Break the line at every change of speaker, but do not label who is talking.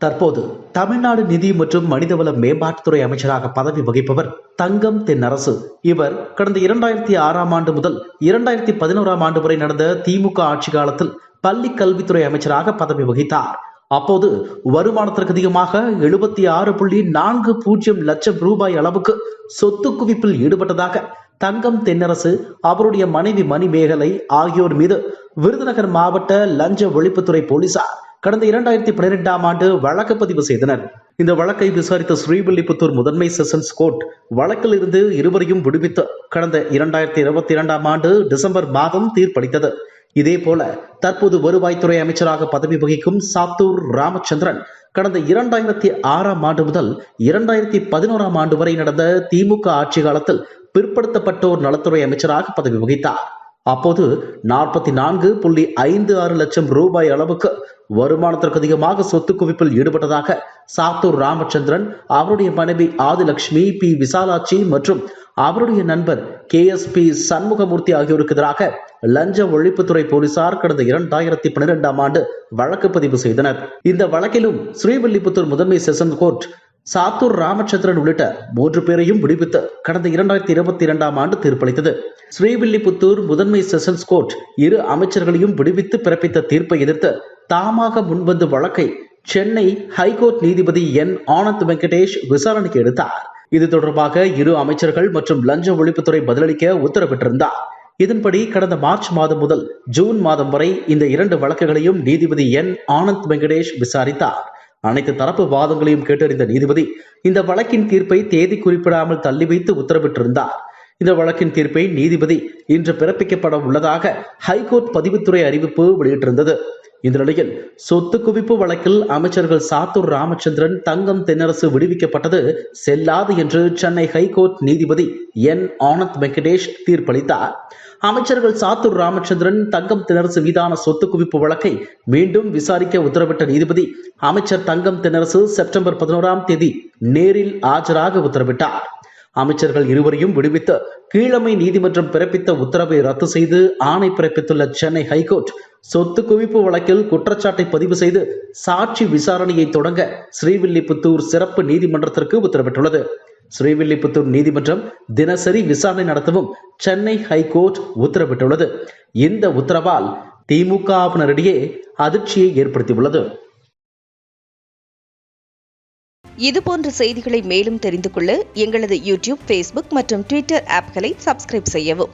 தற்போது தமிழ்நாடு நிதி மற்றும் மனிதவள மேம்பாட்டுத்துறை அமைச்சராக பதவி வகிப்பவர் தங்கம் தென்னரசு. இவர் கடந்த 2006ஆம் ஆண்டு முதல் 2011ஆம் ஆண்டு வரை நடந்த திமுக ஆட்சி காலத்தில் பள்ளி கல்வித்துறை அமைச்சராக பதவி வகித்தார். அப்போது வருமானத்திற்கு அதிகமாக 76.40 லட்சம் ரூபாய் அளவுக்கு சொத்து குவிப்பில் ஈடுபட்டதாக தங்கம் தென்னரசு, அவருடைய மனைவி மணிமேகலை ஆகியோர் மீது விருதுநகர் மாவட்ட லஞ்ச ஒழிப்புத்துறை போலீசார் கடந்த 2012ஆம் ஆண்டு வழக்கு பதிவு செய்தனர். இந்த வழக்கை விசாரித்த ஸ்ரீவில்லிபுத்தூர் முதன்மை செஷன்ஸ் கோர்ட் வழக்கில் இருந்து இருவரையும் விடுவித்து கடந்த 2022ஆம் ஆண்டு டிசம்பர் மாதம் தீர்ப்பளித்தது. இதேபோல தற்போது வருவாய்த்துறை அமைச்சராக பதவி வகிக்கும் சாத்தூர் ராமச்சந்திரன் கடந்த 2006ஆம் ஆண்டு முதல் 2011ஆம் ஆண்டு வரை நடந்த திமுக ஆட்சி காலத்தில் பிற்படுத்தப்பட்டோர் நலத்துறை அமைச்சராக பதவி வகித்தார். அப்போது 44.56 லட்சம் ரூபாய் அளவுக்கு வருமானத்திற்கு அதிகமாக சொத்து குவிப்பில் ஈடுபட்டதாக சாத்தூர் ராமச்சந்திரன், அவருடைய மனைவி ஆதிலட்சுமி, பி விசாலாட்சி மற்றும் அவருடைய நண்பர் KSP சண்முகமூர்த்தி ஆகியோருக்கு எதிராக லஞ்ச ஒழிப்புத்துறை போலீசார் கடந்த 2012ஆம் ஆண்டு வழக்கு பதிவு செய்தனர். இந்த வழக்கிலும் ஸ்ரீவில்லிபுத்தூர் முதன்மை செஷன் கோர்ட் சாத்தூர் ராமச்சந்திரன் உள்ளிட்ட 3 பேரையும் விடுவித்து கடந்த 2022ஆம் ஆண்டு தீர்ப்பளித்தது. ஸ்ரீவில்லிபுத்தூர் முதன்மை செஷன்ஸ் கோர்ட் இரு அமைச்சர்களையும் விடுவித்து பிறப்பித்த தீர்ப்பை எதிர்த்து தாமாக முன்வந்து வழக்கை சென்னை ஹைகோர்ட் நீதிபதி என் ஆனந்த் வெங்கடேஷ் விசாரணைக்கு எடுத்தார். இது தொடர்பாக இரு அமைச்சர்கள் மற்றும் லஞ்ச ஒழிப்புத்துறை பதிலளிக்க உத்தரவிட்டிருந்தார். இதன்படி கடந்த மார்ச் மாதம் முதல் ஜூன் மாதம் வரை இந்த 2 வழக்குகளையும் நீதிபதி என் ஆனந்த் வெங்கடேஷ் விசாரித்தார். அனைத்து தரப்பு வாதங்களையும் கேட்டறிந்த நீதிபதி இந்த வழக்கின் தீர்ப்பை தேதி குறிப்பிடாமல் தள்ளி வைத்து உத்தரவிட்டிருந்தார். இந்த வழக்கின் தீர்ப்பை நீதிபதி இன்று பிறப்பிக்கப்பட உள்ளதாக ஹைகோர்ட் பதிவுத்துறை அறிவிப்பு வெளியிட்டிருந்தது. இந்த நிலையில் சொத்து குவிப்பு வழக்கில் அமைச்சர்கள் சாத்தூர் ராமச்சந்திரன், தங்கம் தென்னரசு விடுவிக்கப்பட்டது செல்லாது என்று சென்னை ஹைகோர்ட் நீதிபதி என் ஆனந்த் வெங்கடேஷ் தீர்ப்பளித்தார். அமைச்சர்கள் சாத்தூர் ராமச்சந்திரன், தங்கம் தென்னரசு மீதான சொத்து குவிப்பு வழக்கை மீண்டும் விசாரிக்க உத்தரவிட்ட நீதிபதி அமைச்சர் தங்கம் தென்னரசு செப்டம்பர் 11ஆம் தேதி நேரில் ஆஜராக உத்தரவிட்டார். அமைச்சர்கள் இருவரையும் விடுவித்து கீழமை நீதிமன்றம் பிறப்பித்த உத்தரவை ரத்து செய்து ஆணை பிறப்பித்துள்ள சென்னை ஹைகோர்ட் சொத்து குவிப்பு வழக்கில் குற்றச்சாட்டை பதிவு செய்து சாட்சி விசாரணையை தொடங்க ஸ்ரீவில்லிபுத்தூர் சிறப்பு நீதிமன்றத்திற்கு உத்தரவிட்டுள்ளது. ஸ்ரீவில்லிபுத்தூர் நீதிமன்றம் தினசரி விசாரணை நடத்தவும் சென்னை ஹைகோர்ட் உத்தரவிட்டுள்ளது. இந்த உத்தரவால் திமுகவினரிடையே அதிர்ச்சியை ஏற்படுத்தியுள்ளது.
இதுபோன்ற செய்திகளை மேலும் தெரிந்து கொள்ள எங்களது யூடியூப், Facebook மற்றும் Twitter ஆப்களை சப்ஸ்கிரைப் செய்யவும்.